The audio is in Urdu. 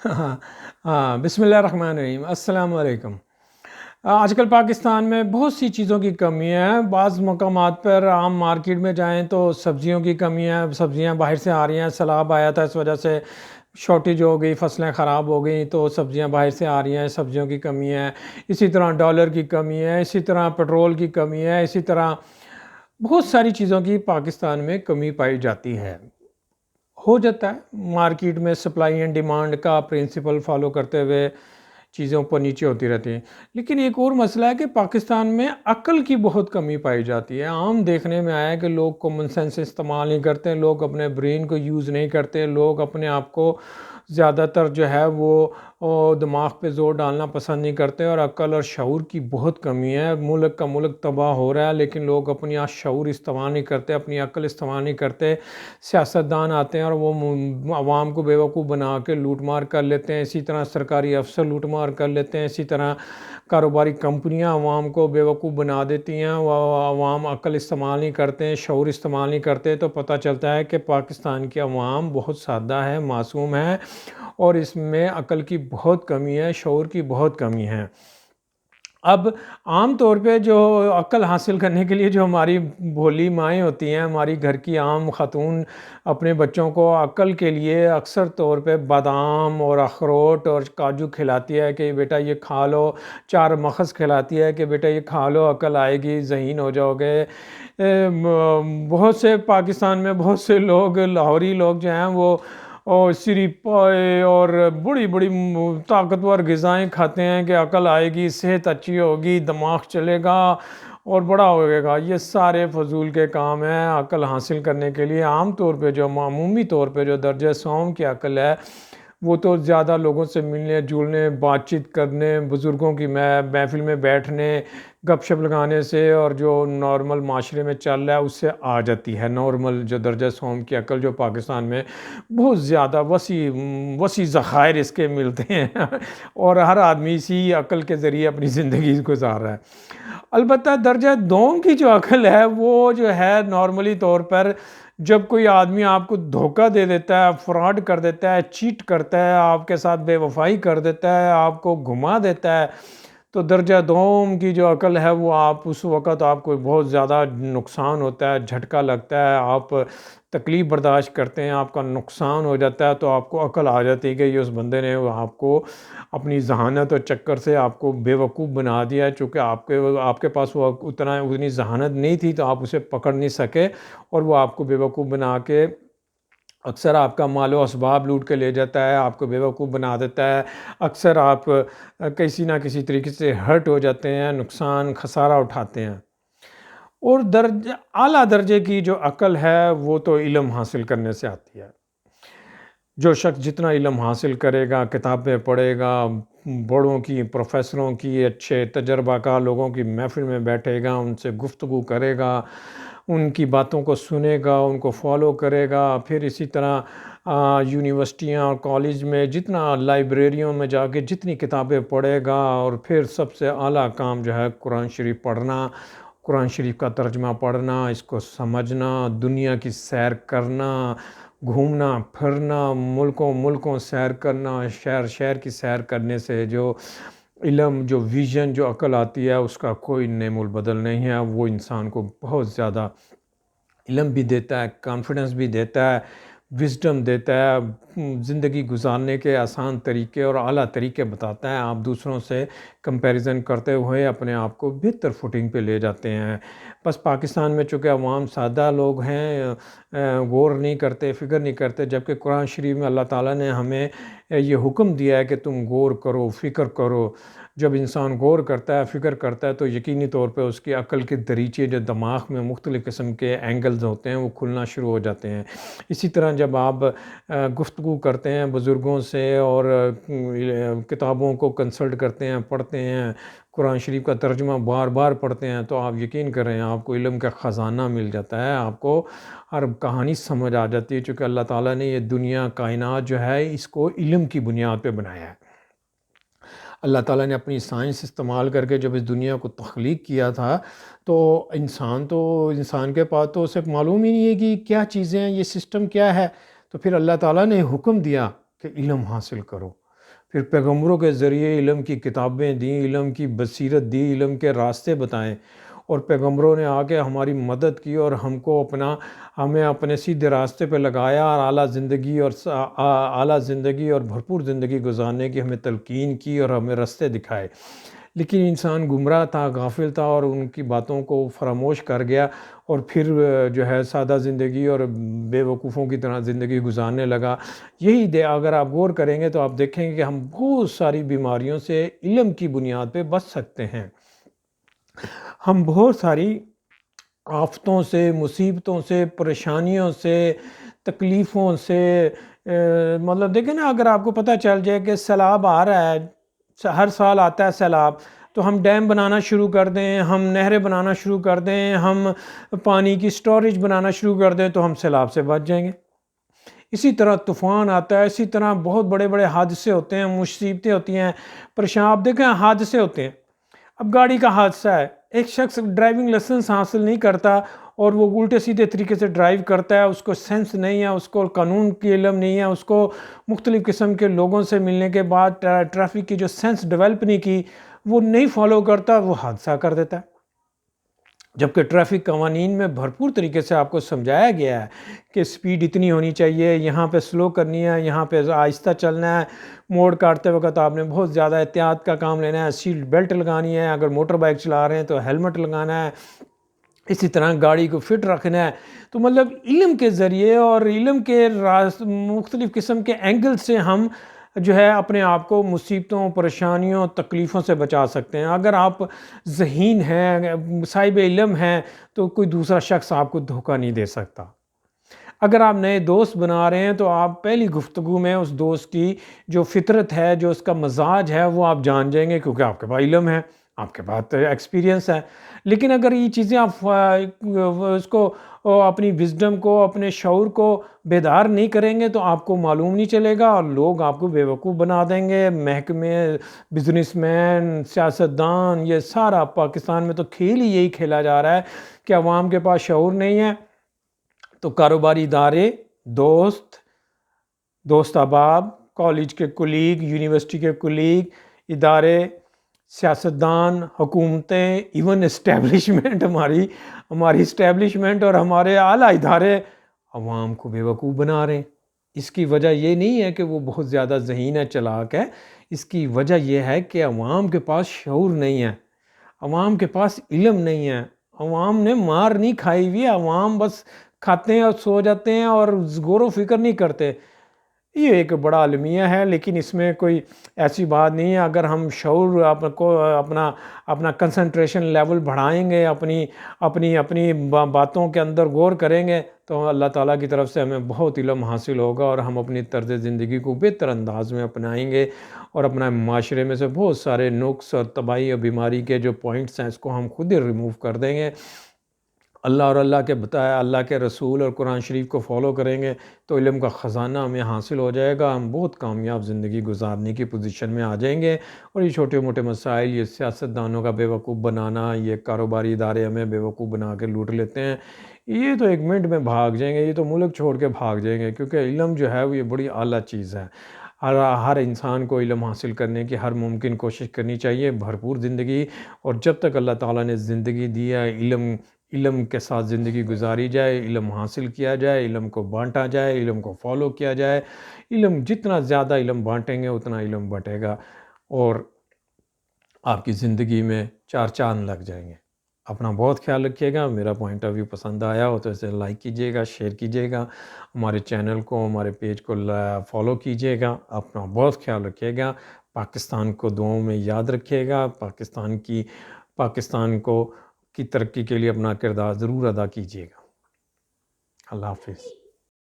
ہاں ہاں، بسم اللہ الرحمن الرحیم، السلام علیکم۔ آج کل پاکستان میں بہت سی چیزوں کی کمی ہے۔ بعض مقامات پر عام مارکیٹ میں جائیں تو سبزیوں کی کمی ہے، سبزیاں باہر سے آ رہی ہیں، سیلاب آیا تھا، اس وجہ سے شارٹیج ہو گئی، فصلیں خراب ہو گئیں تو سبزیاں باہر سے آ رہی ہیں، سبزیوں کی کمی ہے۔ اسی طرح ڈالر کی کمی ہے، اسی طرح پٹرول کی کمی ہے، اسی طرح بہت ساری چیزوں کی پاکستان میں کمی پائی جاتی ہے۔ ہو جاتا ہے مارکیٹ میں سپلائی اینڈ ڈیمانڈ کا پرنسپل فالو کرتے ہوئے چیزیں اوپر نیچے ہوتی رہتی ہیں، لیکن ایک اور مسئلہ ہے کہ پاکستان میں عقل کی بہت کمی پائی جاتی ہے۔ عام دیکھنے میں آیا ہے کہ لوگ کامن سینس استعمال نہیں کرتے، لوگ اپنے برین کو یوز نہیں کرتے، لوگ اپنے آپ کو زیادہ تر جو ہے وہ دماغ پہ زور ڈالنا پسند نہیں کرتے، اور عقل اور شعور کی بہت کمی ہے۔ ملک کا ملک تباہ ہو رہا ہے، لیکن لوگ اپنی شعور استعمال نہیں کرتے، اپنی عقل استعمال نہیں کرتے۔ سیاستدان آتے ہیں اور وہ عوام کو بیوقوف بنا کے لوٹ مار کر لیتے ہیں، اسی طرح سرکاری افسر لوٹ مار کر لیتے ہیں، اسی طرح کاروباری کمپنیاں عوام کو بیوقوف بنا دیتی ہیں۔ وہ عوام عقل استعمال نہیں کرتے ہیں، شعور استعمال نہیں کرتے، تو پتہ چلتا ہے کہ پاکستان کی عوام بہت سادہ ہے، معصوم ہے، اور اس میں عقل کی بہت کمی ہے، شعور کی بہت کمی ہے۔ اب عام طور پہ جو عقل حاصل کرنے کے لیے جو ہماری بھولی مائیں ہوتی ہیں، ہماری گھر کی عام خاتون اپنے بچوں کو عقل کے لیے اکثر طور پہ بادام اور اخروٹ اور کاجو کھلاتی ہے کہ بیٹا یہ کھا لو، چار مغز کھلاتی ہے کہ بیٹا یہ کھا لو، عقل آئے گی، ذہین ہو جاؤ گے۔ بہت سے پاکستان میں بہت سے لوگ، لاہوری لوگ جو ہیں وہ اور سریپائے اور بڑی بڑی طاقتور غذائیں کھاتے ہیں کہ عقل آئے گی، صحت اچھی ہوگی، دماغ چلے گا اور بڑا ہوئے گا۔ یہ سارے فضول کے کام ہیں۔ عقل حاصل کرنے کے لیے عام طور پہ جو عمومی طور پہ جو درجہ سوم کی عقل ہے، وہ تو زیادہ لوگوں سے ملنے جلنے، بات چیت کرنے، بزرگوں کی محفل میں بیٹھنے، گپ شپ لگانے سے، اور جو نارمل معاشرے میں چل رہا ہے اس سے آ جاتی ہے۔ نارمل جو درجہ سوم کی عقل جو پاکستان میں بہت زیادہ وسیع ذخائر اس کے ملتے ہیں اور ہر آدمی اسی عقل کے ذریعے اپنی زندگی گزار رہا ہے۔ البتہ درجہ دوم کی جو عقل ہے وہ جو ہے نارملی طور پر جب کوئی آدمی آپ کو دھوکہ دے دیتا ہے، فراڈ کر دیتا ہے، چیٹ کرتا ہے، آپ کے ساتھ بے وفائی کر دیتا ہے، آپ کو گھما دیتا ہے، تو درجہ دوم کی جو عقل ہے وہ آپ اس وقت آپ کو بہت زیادہ نقصان ہوتا ہے، جھٹکا لگتا ہے، آپ تکلیف برداشت کرتے ہیں، آپ کا نقصان ہو جاتا ہے، تو آپ کو عقل آ جاتی ہے کہ یہ اس بندے نے آپ کو اپنی ذہانت اور چکر سے آپ کو بے وقوف بنا دیا ہے۔ چونکہ آپ کے پاس وہ اتنی ذہانت نہیں تھی تو آپ اسے پکڑ نہیں سکے، اور وہ آپ کو بے وقوف بنا کے اکثر آپ کا مال و اسباب لوٹ کے لے جاتا ہے، آپ کو بیوقوف بنا دیتا ہے۔ اکثر آپ کسی نہ کسی طریقے سے ہرٹ ہو جاتے ہیں، نقصان خسارہ اٹھاتے ہیں۔ اور اعلیٰ درجے کی جو عقل ہے وہ تو علم حاصل کرنے سے آتی ہے۔ جو شخص جتنا علم حاصل کرے گا، کتابیں پڑھے گا، بڑوں کی، پروفیسروں کی، اچھے تجربہ کار لوگوں کی محفل میں بیٹھے گا، ان سے گفتگو کرے گا، ان کی باتوں کو سنے گا، ان کو فالو کرے گا، پھر اسی طرح یونیورسٹیاں اور کالج میں جتنا، لائبریریوں میں جا کے جتنی کتابیں پڑھے گا، اور پھر سب سے اعلیٰ کام جو ہے قرآن شریف پڑھنا، قرآن شریف کا ترجمہ پڑھنا، اس کو سمجھنا، دنیا کی سیر کرنا، گھومنا پھرنا، ملکوں سیر کرنا، شہر شہر کی سیر کرنے سے جو علم، جو ویژن، جو عقل آتی ہے اس کا کوئی نعم البدل نہیں ہے۔ وہ انسان کو بہت زیادہ علم بھی دیتا ہے، کانفیڈنس بھی دیتا ہے، وزڈم دیتا ہے، زندگی گزارنے کے آسان طریقے اور اعلیٰ طریقے بتاتا ہے۔ آپ دوسروں سے کمپیریزن کرتے ہوئے اپنے آپ کو بہتر فوٹنگ پہ لے جاتے ہیں۔ بس پاکستان میں چونکہ عوام سادہ لوگ ہیں، غور نہیں کرتے، فکر نہیں کرتے، جبکہ قرآن شریف میں اللہ تعالیٰ نے ہمیں یہ حکم دیا ہے کہ تم غور کرو، فکر کرو۔ جب انسان غور کرتا ہے، فکر کرتا ہے، تو یقینی طور پہ اس کی عقل کے دریچے جو دماغ میں مختلف قسم کے اینگلز ہوتے ہیں وہ کھلنا شروع ہو جاتے ہیں۔ اسی طرح جب آپ گفتگو کرتے ہیں بزرگوں سے اور کتابوں کو کنسلٹ کرتے ہیں، پڑھتے ہیں، قرآن شریف کا ترجمہ بار بار پڑھتے ہیں، تو آپ یقین کریں آپ کو علم کا خزانہ مل جاتا ہے، آپ کو ہر کہانی سمجھ آ جاتی ہے، چونکہ اللہ تعالیٰ نے یہ دنیا، کائنات جو ہے اس کو علم کی بنیاد پہ بنایا ہے۔ اللہ تعالیٰ نے اپنی سائنس استعمال کر کے جب اس دنیا کو تخلیق کیا تھا، تو انسان کے پاس تو اسے معلوم ہی نہیں ہے کہ کیا چیزیں ہیں، یہ سسٹم کیا ہے، تو پھر اللہ تعالیٰ نے حکم دیا کہ علم حاصل کرو۔ پھر پیغمبروں کے ذریعے علم کی کتابیں دیں، علم کی بصیرت دی، علم کے راستے بتائیں، اور پیغمبروں نے آ کے ہماری مدد کی اور ہمیں اپنے سیدھے راستے پہ لگایا، اور اعلیٰ زندگی اور بھرپور زندگی گزارنے کی ہمیں تلقین کی اور ہمیں راستے دکھائے۔ لیکن انسان گمراہ تھا، غافل تھا، اور ان کی باتوں کو فراموش کر گیا، اور پھر جو ہے سادہ زندگی اور بے وقوفوں کی طرح زندگی گزارنے لگا۔ اگر آپ غور کریں گے تو آپ دیکھیں گے کہ ہم بہت ساری بیماریوں سے علم کی بنیاد پہ بچ سکتے ہیں۔ ہم بہت ساری آفتوں سے، مصیبتوں سے، پریشانیوں سے، تکلیفوں سے، مطلب دیکھیں نا، اگر آپ کو پتہ چل جائے کہ سیلاب آ رہا ہے، ہر سال آتا ہے سیلاب، تو ہم ڈیم بنانا شروع کر دیں، ہم نہریں بنانا شروع کر دیں، ہم پانی کی سٹوریج بنانا شروع کر دیں، تو ہم سیلاب سے بچ جائیں گے۔ اسی طرح طوفان آتا ہے، اسی طرح بہت بڑے بڑے حادثے ہوتے ہیں، مصیبتیں ہوتی ہیں، پریشان، آپ دیکھیں حادثے ہوتے ہیں۔ اب گاڑی کا حادثہ ہے، ایک شخص ڈرائیونگ لائسنس حاصل نہیں کرتا اور وہ الٹے سیدھے طریقے سے ڈرائیو کرتا ہے، اس کو سینس نہیں ہے، اس کو قانون کی علم نہیں ہے، اس کو مختلف قسم کے لوگوں سے ملنے کے بعد ٹریفک کی جو سینس ڈیولپ نہیں کی، وہ نہیں فالو کرتا، وہ حادثہ کر دیتا ہے۔ جبکہ ٹریفک قوانین میں بھرپور طریقے سے آپ کو سمجھایا گیا ہے کہ سپیڈ اتنی ہونی چاہیے، یہاں پہ سلو کرنی ہے، یہاں پہ آہستہ چلنا ہے، موڑ کاٹتے وقت آپ نے بہت زیادہ احتیاط کا کام لینا ہے، سیٹ بیلٹ لگانی ہے، اگر موٹر بائک چلا رہے ہیں تو ہیلمٹ لگانا ہے، اسی طرح گاڑی کو فٹ رکھنا ہے۔ تو مطلب علم کے ذریعے اور علم کے مختلف قسم کے اینگل سے ہم جو ہے اپنے آپ کو مصیبتوں، پریشانیوں، تکلیفوں سے بچا سکتے ہیں۔ اگر آپ ذہین ہیں، صاحب علم ہیں، تو کوئی دوسرا شخص آپ کو دھوکہ نہیں دے سکتا۔ اگر آپ نئے دوست بنا رہے ہیں تو آپ پہلی گفتگو میں اس دوست کی جو فطرت ہے، جو اس کا مزاج ہے، وہ آپ جان جائیں گے، کیونکہ آپ کے پاس علم ہے، آپ کے پاس ایکسپیرینس ہے۔ لیکن اگر یہ چیزیں آپ اس کو اپنی وزڈم کو، اپنے شعور کو بیدار نہیں کریں گے تو آپ کو معلوم نہیں چلے گا، اور لوگ آپ کو بیوقوف بنا دیں گے۔ محکمے، بزنس مین، سیاستدان، یہ سارا پاکستان میں تو کھیل ہی یہی کھیلا جا رہا ہے کہ عوام کے پاس شعور نہیں ہے، تو کاروباری ادارے، دوست احباب، کالج کے کولیگ، یونیورسٹی کے کولیگ، ادارے، سیاستدان، حکومتیں، ایون اسٹیبلشمنٹ، ہماری اسٹیبلشمنٹ اور ہمارے اعلیٰ ادارے عوام کو بیوقوف بنا رہے ہیں۔ اس کی وجہ یہ نہیں ہے کہ وہ بہت زیادہ ذہین ہے، چلاک ہے، اس کی وجہ یہ ہے کہ عوام کے پاس شعور نہیں ہے، عوام کے پاس علم نہیں ہے، عوام نے مار نہیں کھائی ہوئی ہے، عوام بس کھاتے ہیں اور سو جاتے ہیں اور غور و فکر نہیں کرتے۔ یہ ایک بڑا المیہ ہے، لیکن اس میں کوئی ایسی بات نہیں ہے۔ اگر ہم شعور اپنا کنسنٹریشن لیول بڑھائیں گے، اپنی باتوں کے اندر غور کریں گے، تو اللہ تعالیٰ کی طرف سے ہمیں بہت علم حاصل ہوگا، اور ہم اپنی طرز زندگی کو بہتر انداز میں اپنائیں گے، اور اپنا معاشرے میں سے بہت سارے نقص اور تباہی اور بیماری کے جو پوائنٹس ہیں، اس کو ہم خود ہی ریموو کر دیں گے۔ اللہ اور اللہ کے بتایا، اللہ کے رسول اور قرآن شریف کو فالو کریں گے تو علم کا خزانہ ہمیں حاصل ہو جائے گا، ہم بہت کامیاب زندگی گزارنے کی پوزیشن میں آ جائیں گے۔ اور یہ چھوٹے موٹے مسائل، یہ سیاستدانوں کا بیوقوف بنانا، یہ کاروباری ادارے ہمیں بیوقوف بنا کے لوٹ لیتے ہیں، یہ تو ایک منٹ میں بھاگ جائیں گے، یہ تو ملک چھوڑ کے بھاگ جائیں گے، کیونکہ علم جو ہے وہ یہ بڑی اعلیٰ چیز ہے۔ ہر انسان کو علم حاصل کرنے کی ہر ممکن کوشش کرنی چاہیے، بھرپور زندگی، اور جب تک اللہ تعالیٰ نے زندگی دی ہے، علم کے ساتھ زندگی گزاری جائے، علم حاصل کیا جائے، علم کو بانٹا جائے، علم کو فالو کیا جائے۔ جتنا زیادہ علم بانٹیں گے اتنا علم بٹے گا، اور آپ کی زندگی میں چار چاند لگ جائیں گے۔ اپنا بہت خیال رکھیے گا۔ میرا پوائنٹ آف ویو پسند آیا ہو تو اسے لائک کیجیے گا، شیئر کیجیے گا، ہمارے چینل کو، ہمارے پیج کو فالو کیجیے گا۔ اپنا بہت خیال رکھیے گا، پاکستان کو دعاؤں میں یاد رکھیے گا، پاکستان کی ترقی کے لیے اپنا کردار ضرور ادا کیجیے گا۔ اللہ حافظ۔